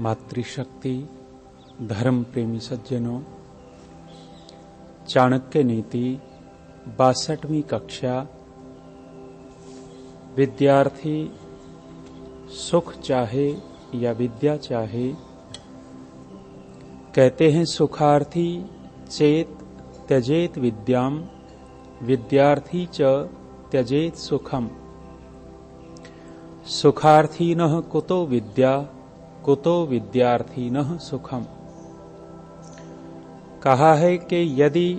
मातृशक्ति, धर्म प्रेमी सज्जनों, चाणक्य नीति 62वीं कक्षा। विद्यार्थी सुख चाहे या विद्या चाहे, कहते हैं सुखार्थी चेत त्यजेत विद्याम, विद्यार्थी च त्यजेत सुखम। सुखार्थीनः कुतो विद्या, कुतो विद्यार्थीनः सुखम। कहा है कि यदि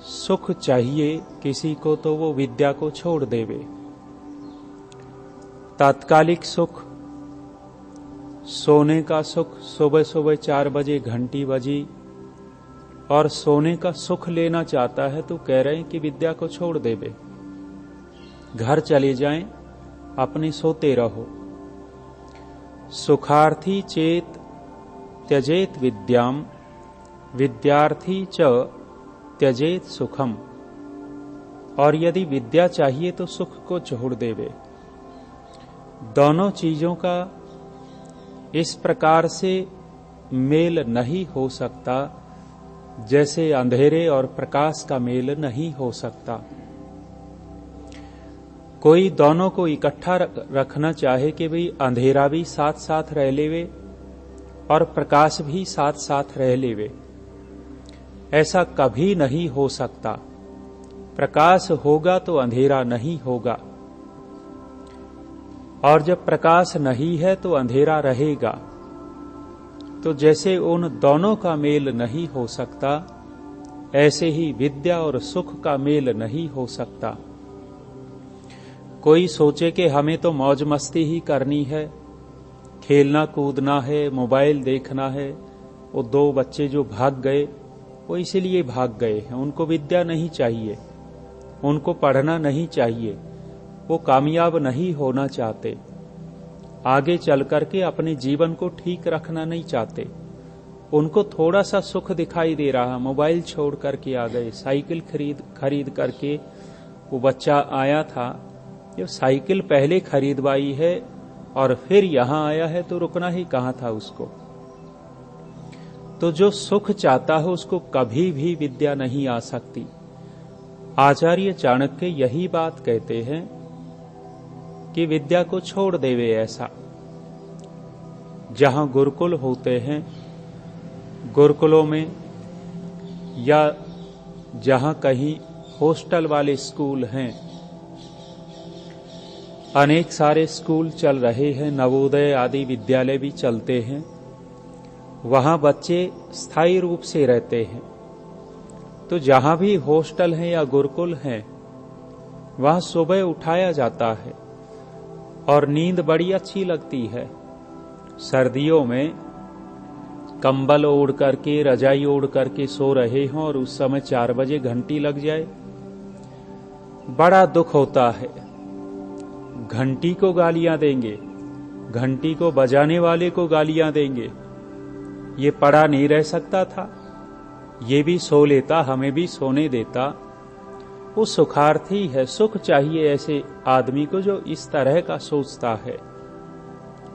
सुख चाहिए किसी को तो वो विद्या को छोड़ देवे। तात्कालिक सुख, सोने का सुख, सुबह सुबह 4 बजे घंटी बजी और सोने का सुख लेना चाहता है तो कह रहे हैं कि विद्या को छोड़ देवे, घर चले जाएं, अपने सोते रहो। सुखार्थी चेत त्यजेत विद्याम, विद्यार्थी च त्यजेत सुखम। और यदि विद्या चाहिए तो सुख को छोड़ देवे। दोनों चीजों का इस प्रकार से मेल नहीं हो सकता जैसे अंधेरे और प्रकाश का मेल नहीं हो सकता। कोई दोनों को इकट्ठा रखना चाहे कि भाई अंधेरा भी साथ साथ रह लेवे और प्रकाश भी साथ साथ रह लेवे, ऐसा कभी नहीं हो सकता। प्रकाश होगा तो अंधेरा नहीं होगा, और जब प्रकाश नहीं है तो अंधेरा रहेगा। तो जैसे उन दोनों का मेल नहीं हो सकता, ऐसे ही विद्या और सुख का मेल नहीं हो सकता। कोई सोचे कि हमें तो मौज मस्ती ही करनी है, खेलना कूदना है, मोबाइल देखना है। वो 2 बच्चे जो भाग गए वो इसीलिए भाग गए हैं, उनको विद्या नहीं चाहिए, उनको पढ़ना नहीं चाहिए, वो कामयाब नहीं होना चाहते, आगे चल करके अपने जीवन को ठीक रखना नहीं चाहते। उनको थोड़ा सा सुख दिखाई दे रहा, मोबाइल छोड़ करके आ गए। साइकिल खरीद करके वो बच्चा आया था, जो साइकिल पहले खरीदवाई है और फिर यहां आया है तो रुकना ही कहां था उसको। तो जो सुख चाहता है उसको कभी भी विद्या नहीं आ सकती। आचार्य चाणक्य यही बात कहते हैं कि विद्या को छोड़ देवे। ऐसा जहां गुरुकुल होते हैं, गुरुकुलों में या जहां कहीं हॉस्टल वाले स्कूल हैं, अनेक सारे स्कूल चल रहे हैं, नवोदय आदि विद्यालय भी चलते हैं, वहां बच्चे स्थायी रूप से रहते हैं। तो जहां भी हॉस्टल हैं या गुरुकुल हैं, वहां सुबह उठाया जाता है और नींद बड़ी अच्छी लगती है। सर्दियों में कंबल ओढ़ करके, रजाई ओढ़ करके सो रहे हों और उस समय 4 बजे घंटी लग जाए, बड़ा दुख होता है। घंटी को गालियां देंगे, घंटी को बजाने वाले को गालियां देंगे, ये पड़ा नहीं रह सकता था, ये भी सो लेता, हमें भी सोने देता। वो सुखार्थी है, सुख चाहिए ऐसे आदमी को जो इस तरह का सोचता है।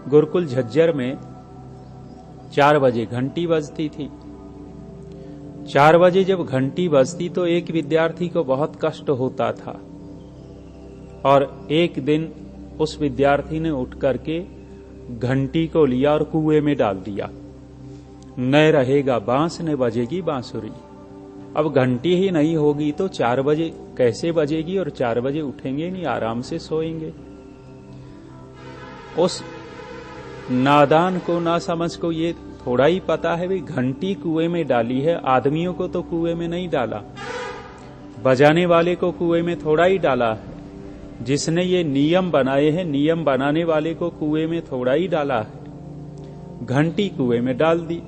गुरुकुल झज्जर में 4 बजे घंटी बजती थी। 4 बजे जब घंटी बजती तो एक विद्यार्थी को बहुत कष्ट होता था, और एक दिन उस विद्यार्थी ने उठ करके घंटी को लिया और कुएं में डाल दिया। न रहेगा बांस न बजेगी बांसुरी। अब घंटी ही नहीं होगी तो 4 बजे कैसे बजेगी, और 4 बजे उठेंगे नहीं, आराम से सोएंगे। उस नादान को, ना समझ को ये थोड़ा ही पता है भी घंटी कुएं में डाली है, आदमियों को तो कुएं में नहीं डाला, बजाने वाले को कुएं में थोड़ा ही डाला है। जिसने ये नियम बनाए हैं, नियम बनाने वाले को कुएं में थोड़ा ही डाला है। घंटी कुएं में डाल दी,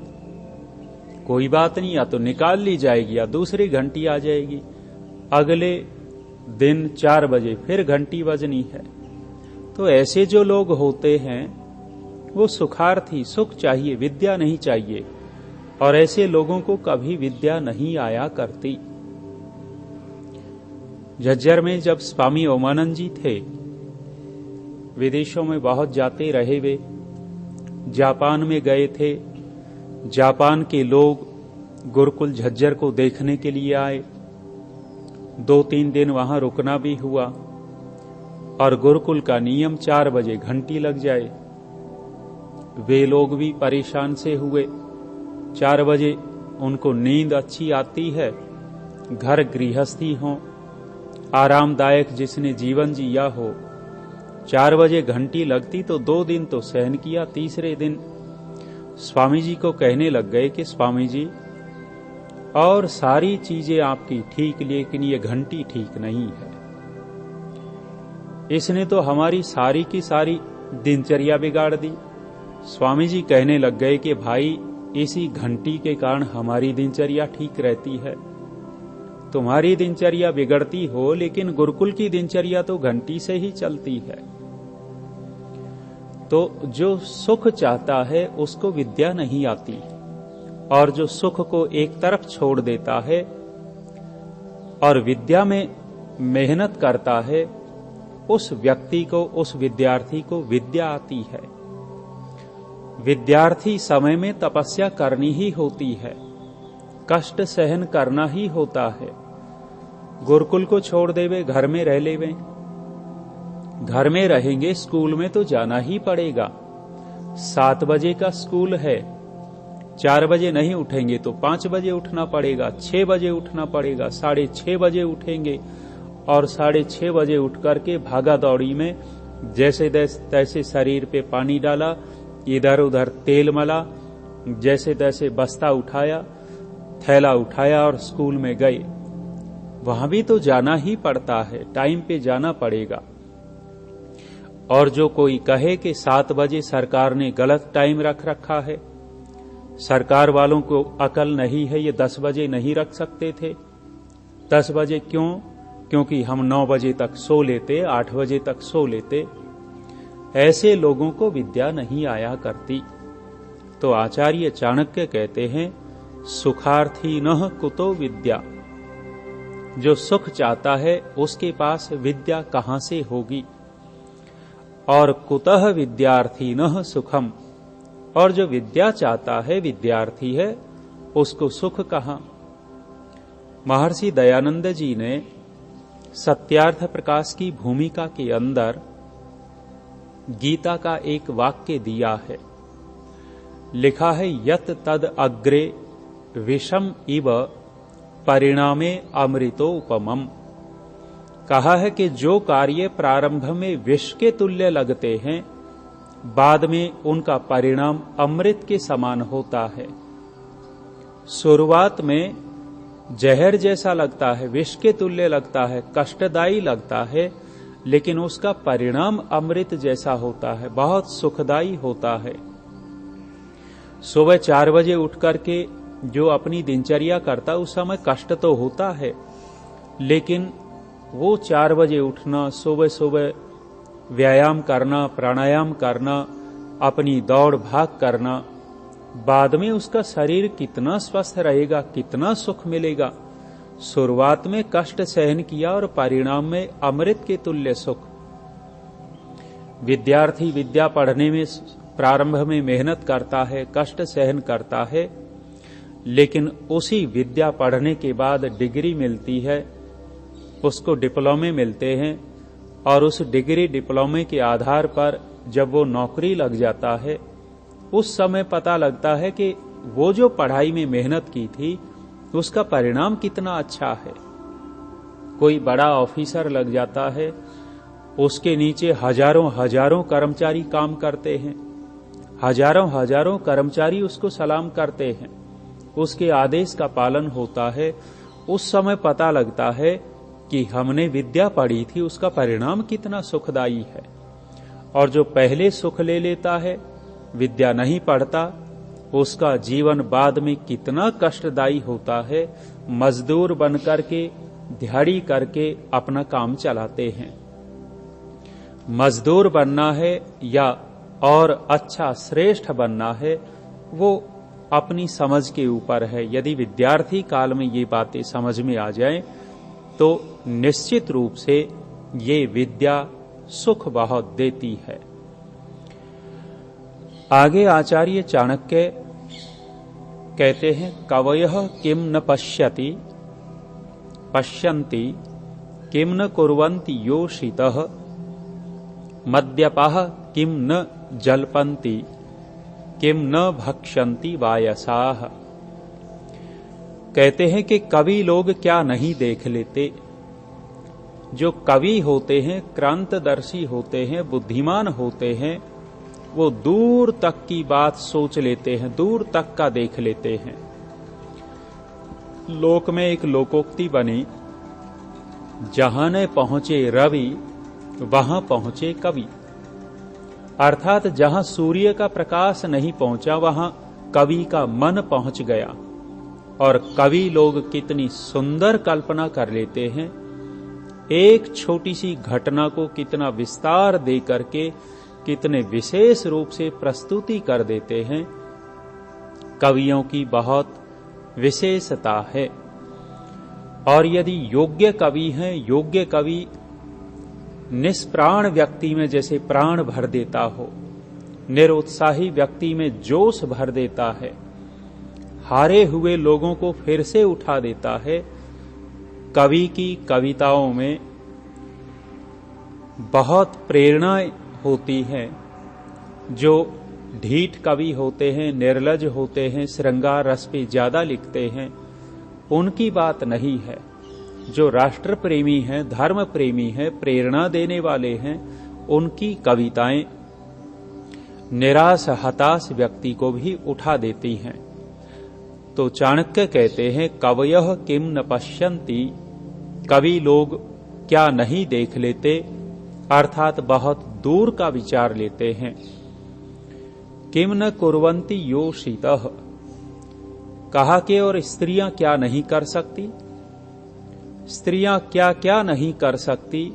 कोई बात नहीं, या तो निकाल ली जाएगी या दूसरी घंटी आ जाएगी। अगले दिन 4 बजे फिर घंटी बजनी है। तो ऐसे जो लोग होते हैं वो सुखार्थी, सुख चाहिए, विद्या नहीं चाहिए, और ऐसे लोगों को कभी विद्या नहीं आया करती। झज्जर में जब स्वामी ओमानंद जी थे, विदेशों में बहुत जाते रहे वे, जापान में गए थे। जापान के लोग गुरुकुल झज्जर को देखने के लिए आए। 2-3 दिन वहां रुकना भी हुआ और गुरुकुल का नियम 4 बजे घंटी लग जाए। वे लोग भी परेशान से हुए। 4 बजे उनको नींद अच्छी आती है, घर गृहस्थी हो, आरामदायक जिसने जीवन जिया हो, 4 बजे घंटी लगती तो 2 दिन तो सहन किया। तीसरे दिन स्वामी जी को कहने लग गए कि स्वामी जी, और सारी चीजें आपकी ठीक, लेकिन ये घंटी ठीक नहीं है। इसने तो हमारी सारी की सारी दिनचर्या बिगाड़ दी। स्वामी जी कहने लग गए कि भाई, इसी घंटी के कारण हमारी दिनचर्या ठीक रहती है। तुम्हारी दिनचर्या बिगड़ती हो, लेकिन गुरुकुल की दिनचर्या तो घंटी से ही चलती है। तो जो सुख चाहता है उसको विद्या नहीं आती, और जो सुख को एक तरफ छोड़ देता है और विद्या में मेहनत करता है, उस व्यक्ति को, उस विद्यार्थी को विद्या आती है। विद्यार्थी समय में तपस्या करनी ही होती है, कष्ट सहन करना ही होता है। गुरुकुल को छोड़ देवे, घर में रह लेवे, घर में रहेंगे, स्कूल में तो जाना ही पड़ेगा। 7 बजे का स्कूल है, 4 बजे नहीं उठेंगे तो 5 बजे उठना पड़ेगा, 6 बजे उठना पड़ेगा, 6:30 बजे उठेंगे और 6:30 बजे उठ करके भागा दौड़ी में जैसे तैसे शरीर पे पानी डाला, इधर उधर तेल मला, जैसे तैसे बस्ता उठाया, थैला उठाया और स्कूल में गए। वहां भी तो जाना ही पड़ता है, टाइम पे जाना पड़ेगा। और जो कोई कहे कि 7 बजे सरकार ने गलत टाइम रख रखा है, सरकार वालों को अकल नहीं है, ये 10 बजे नहीं रख सकते थे। 10 बजे क्यों? क्योंकि हम 9 बजे तक सो लेते, 8 बजे तक सो लेते। ऐसे लोगों को विद्या नहीं आया करती। तो आचार्य चाणक्य कहते हैं, सुखार्थी नः कुतो विद्या। जो सुख चाहता है उसके पास विद्या कहां से होगी। और कुतः विद्यार्थी नः सुखम। और जो विद्या चाहता है, विद्यार्थी है, उसको सुख कहां। महर्षि दयानंद जी ने सत्यार्थ प्रकाश की भूमिका के अंदर गीता का एक वाक्य दिया है। लिखा है, यत तद अग्रे विषम इव परिणामे अमृतो उपमम। कहा है कि जो कार्य प्रारंभ में विष के तुल्य लगते हैं, बाद में उनका परिणाम अमृत के समान होता है। शुरुआत में जहर जैसा लगता है, विष के तुल्य लगता है, कष्टदायी लगता है, लेकिन उसका परिणाम अमृत जैसा होता है, बहुत सुखदायी होता है। सुबह 4 बजे उठ करके जो अपनी दिनचर्या करता, उस समय कष्ट तो होता है, लेकिन वो 4 बजे उठना, सुबह सुबह व्यायाम करना, प्राणायाम करना, अपनी दौड़ भाग करना, बाद में उसका शरीर कितना स्वस्थ रहेगा, कितना सुख मिलेगा। शुरुआत में कष्ट सहन किया और परिणाम में अमृत के तुल्य सुख। विद्यार्थी विद्या पढ़ने में प्रारंभ में मेहनत करता है, कष्ट सहन करता है, लेकिन उसी विद्या पढ़ने के बाद डिग्री मिलती है, उसको डिप्लोमे मिलते हैं, और उस डिग्री डिप्लोमे के आधार पर जब वो नौकरी लग जाता है, उस समय पता लगता है कि वो जो पढ़ाई में मेहनत की थी उसका परिणाम कितना अच्छा है। कोई बड़ा ऑफिसर लग जाता है, उसके नीचे हजारों हजारों कर्मचारी काम करते हैं, हजारों हजारों कर्मचारी उसको सलाम करते हैं, उसके आदेश का पालन होता है। उस समय पता लगता है कि हमने विद्या पढ़ी थी, उसका परिणाम कितना सुखदायी है। और जो पहले सुख ले लेता है, विद्या नहीं पढ़ता, उसका जीवन बाद में कितना कष्टदायी होता है। मजदूर बनकर के, दिहाड़ी करके अपना काम चलाते हैं। मजदूर बनना है या और अच्छा श्रेष्ठ बनना है, वो अपनी समझ के ऊपर है। यदि विद्यार्थी काल में ये बातें समझ में आ जाएं, तो निश्चित रूप से ये विद्या सुख बहुत देती है। आगे आचार्य चाणक्य कहते हैं, कवयः किम न पश्यन्ति किम न कुर्वन्ति योषितः, मद्यपाः किम न जल्पन्ति किम न भक्षन्ति वायसाः। कहते हैं कि कवि लोग क्या नहीं देख लेते। जो कवि होते हैं, क्रांतदर्शी होते हैं, बुद्धिमान होते हैं, वो दूर तक की बात सोच लेते हैं, दूर तक का देख लेते हैं। लोक में एक लोकोक्ति बनी, जहां न पहुंचे रवि वहां पहुंचे कवि। अर्थात जहां सूर्य का प्रकाश नहीं पहुंचा वहां कवि का मन पहुंच गया। और कवि लोग कितनी सुंदर कल्पना कर लेते हैं, एक छोटी सी घटना को कितना विस्तार दे करके कितने विशेष रूप से प्रस्तुति कर देते हैं। कवियों की बहुत विशेषता है। और यदि योग्य कवि हैं, योग्य कवि निष्प्राण व्यक्ति में जैसे प्राण भर देता हो, निरुत्साही व्यक्ति में जोश भर देता है, हारे हुए लोगों को फिर से उठा देता है। कवि की कविताओं में बहुत प्रेरणाएं होती हैं। जो ढीठ कवि होते हैं, निर्लज होते हैं, श्रृंगार रस पे ज्यादा लिखते हैं, उनकी बात नहीं है। जो राष्ट्र प्रेमी हैं, धर्म प्रेमी हैं, प्रेरणा देने वाले हैं, उनकी कविताएं निराश हताश व्यक्ति को भी उठा देती हैं। तो चाणक्य कहते हैं, कवयः किम न पश्यन्ति, कवि लोग क्या नहीं देख लेते, अर्थात बहुत दूर का विचार लेते हैं। किम न कुर्वन्ति योषितः, कहा कि और स्त्रियां क्या नहीं कर सकती, स्त्रियां क्या क्या नहीं कर सकती।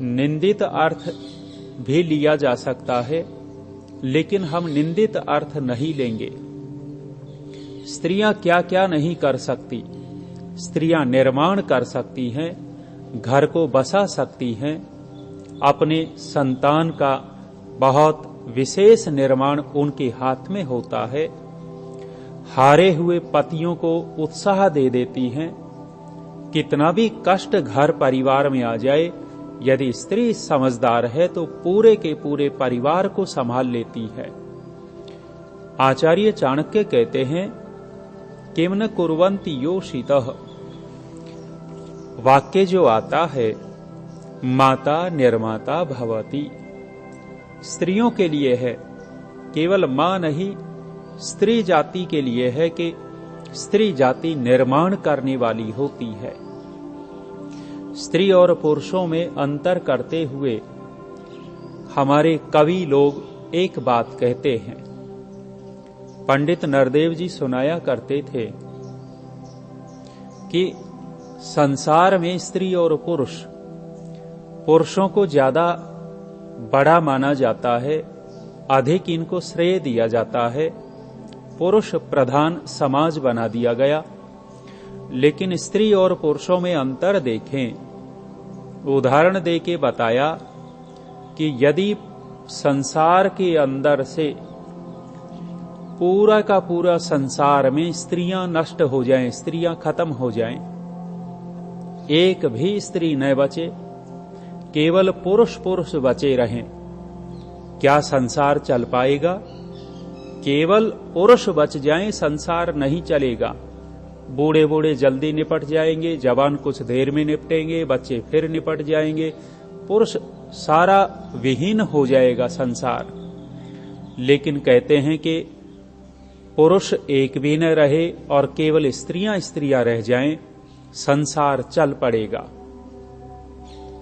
निंदित अर्थ भी लिया जा सकता है, लेकिन हम निंदित अर्थ नहीं लेंगे। स्त्रियां क्या क्या नहीं कर सकती। स्त्रियां निर्माण कर सकती हैं, घर को बसा सकती हैं, अपने संतान का बहुत विशेष निर्माण उनके हाथ में होता है। हारे हुए पतियों को उत्साह दे देती हैं। कितना भी कष्ट घर परिवार में आ जाए, यदि स्त्री समझदार है तो पूरे के पूरे परिवार को संभाल लेती है। आचार्य चाणक्य कहते हैं, किम न कुर्वन्ति योषितः, वाक्य जो आता है, माता निर्माता भवति, स्त्रियों के लिए है, केवल मां नहीं, स्त्री जाति के लिए है कि स्त्री जाति निर्माण करने वाली होती है। स्त्री और पुरुषों में अंतर करते हुए हमारे कवि लोग एक बात कहते हैं। पंडित नरदेव जी सुनाया करते थे कि संसार में स्त्री और पुरुष, पुरुषों को ज्यादा बड़ा माना जाता है, अधिक इनको श्रेय दिया जाता है, पुरुष प्रधान समाज बना दिया गया। लेकिन स्त्री और पुरुषों में अंतर देखें, उदाहरण देके बताया कि यदि संसार के अंदर से पूरा का पूरा संसार में स्त्रियां नष्ट हो जाएं, स्त्रियां खत्म हो जाएं, एक भी स्त्री न बचे, केवल पुरुष पुरुष बचे रहें, क्या संसार चल पाएगा? केवल पुरुष बच जाएं, संसार नहीं चलेगा। बूढ़े बूढ़े जल्दी निपट जाएंगे, जवान कुछ देर में निपटेंगे, बच्चे फिर निपट जाएंगे, पुरुष सारा विहीन हो जाएगा संसार। लेकिन कहते हैं कि पुरुष एक भी न रहे और केवल स्त्रियां स्त्रियां रह जाएं, संसार चल पड़ेगा।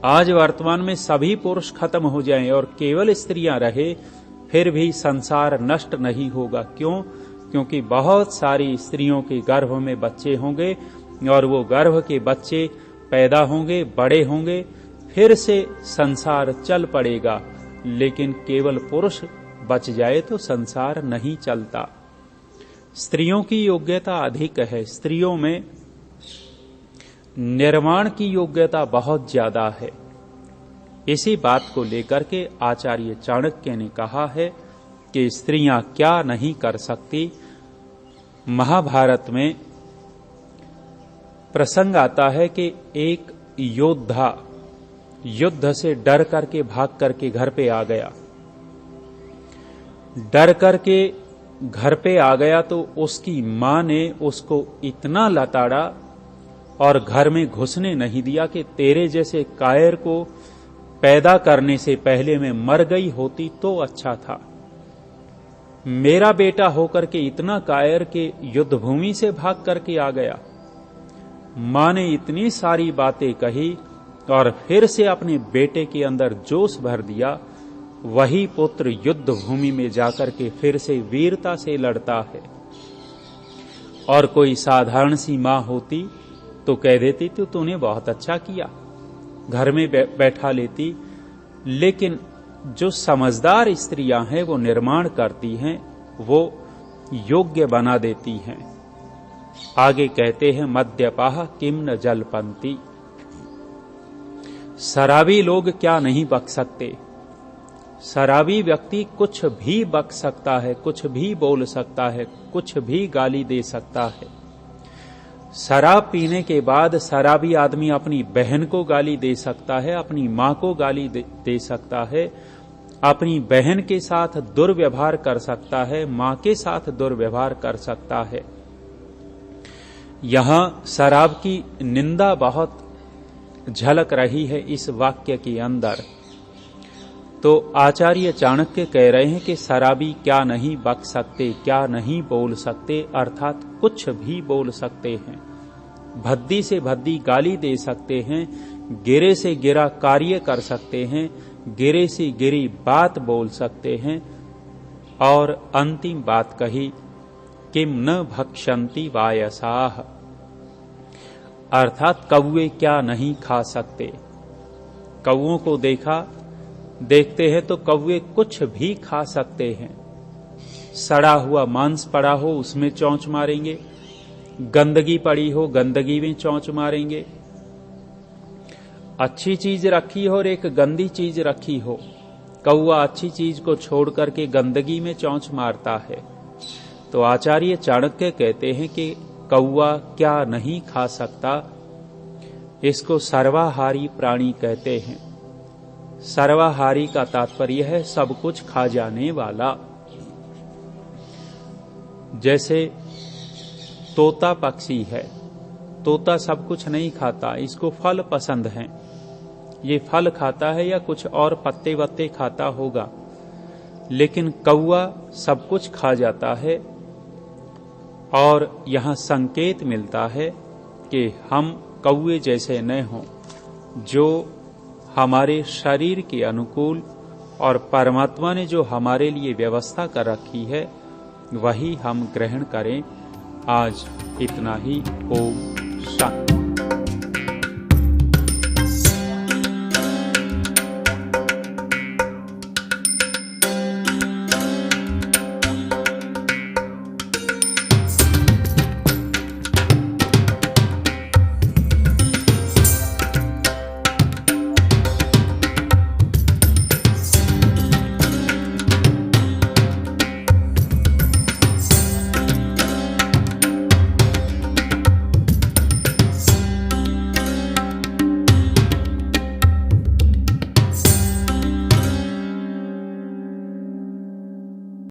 आज वर्तमान में सभी पुरुष खत्म हो जाएं और केवल स्त्रियां रहे, फिर भी संसार नष्ट नहीं होगा। क्यों? क्योंकि बहुत सारी स्त्रियों के गर्भ में बच्चे होंगे और वो गर्भ के बच्चे पैदा होंगे, बड़े होंगे, फिर से संसार चल पड़ेगा। लेकिन केवल पुरुष बच जाए तो संसार नहीं चलता। स्त्रियों की योग्यता अधिक है, स्त्रियों में निर्माण की योग्यता बहुत ज्यादा है। इसी बात को लेकर के आचार्य चाणक्य ने कहा है कि स्त्रियां क्या नहीं कर सकती। महाभारत में प्रसंग आता है कि एक योद्धा युद्ध से डर करके भाग करके घर पे आ गया। डर करके घर पे आ गया तो उसकी मां ने उसको इतना लताड़ा और घर में घुसने नहीं दिया कि तेरे जैसे कायर को पैदा करने से पहले मैं मर गई होती तो अच्छा था। मेरा बेटा होकर के इतना कायर के युद्ध भूमि से भाग करके आ गया। मां ने इतनी सारी बातें कही और फिर से अपने बेटे के अंदर जोश भर दिया। वही पुत्र युद्ध भूमि में जाकर के फिर से वीरता से लड़ता है। और कोई साधारण सी मां होती तो कह देती तो तूने बहुत अच्छा किया, घर में बैठा लेती। लेकिन जो समझदार स्त्रियां हैं वो निर्माण करती हैं, वो योग्य बना देती हैं। आगे कहते हैं मद्यपाः किम न जल्पन्ति। शराबी लोग क्या नहीं बक सकते। शराबी व्यक्ति कुछ भी बक सकता है, कुछ भी बोल सकता है, कुछ भी गाली दे सकता है। शराब पीने के बाद शराबी आदमी अपनी बहन को गाली दे सकता है, अपनी मां को गाली दे सकता है, अपनी बहन के साथ दुर्व्यवहार कर सकता है, मां के साथ दुर्व्यवहार कर सकता है। यहां शराब की निंदा बहुत झलक रही है इस वाक्य के अंदर। तो आचार्य चाणक्य कह रहे हैं कि शराबी क्या नहीं बक सकते, क्या नहीं बोल सकते, अर्थात कुछ भी बोल सकते हैं। भद्दी से भद्दी गाली दे सकते हैं, गिरे से गिरा कार्य कर सकते हैं, गिरे से गिरी बात बोल सकते हैं। और अंतिम बात कही किम न भक्षन्ति वायसाः, अर्थात कौवे क्या नहीं खा सकते। कौओं को देखते हैं तो कौवे कुछ भी खा सकते हैं। सड़ा हुआ मांस पड़ा हो उसमें चोंच मारेंगे, गंदगी पड़ी हो गंदगी में चोंच मारेंगे। अच्छी चीज रखी हो और एक गंदी चीज रखी हो, कौवा अच्छी चीज को छोड़ करके गंदगी में चोंच मारता है। तो आचार्य चाणक्य कहते हैं कि कौवा क्या नहीं खा सकता, इसको सर्वाहारी प्राणी कहते हैं। सर्वाहारी का तात्पर्य है सब कुछ खा जाने वाला। जैसे तोता पक्षी है, तोता सब कुछ नहीं खाता, इसको फल पसंद हैं। ये फल खाता है या कुछ और पत्ते वत्ते खाता होगा, लेकिन कौवा सब कुछ खा जाता है। और यहां संकेत मिलता है कि हम कौवे जैसे न हों, जो हमारे शरीर के अनुकूल और परमात्मा ने जो हमारे लिए व्यवस्था कर रखी है वही हम ग्रहण करें। आज इतना ही। ओम शांति।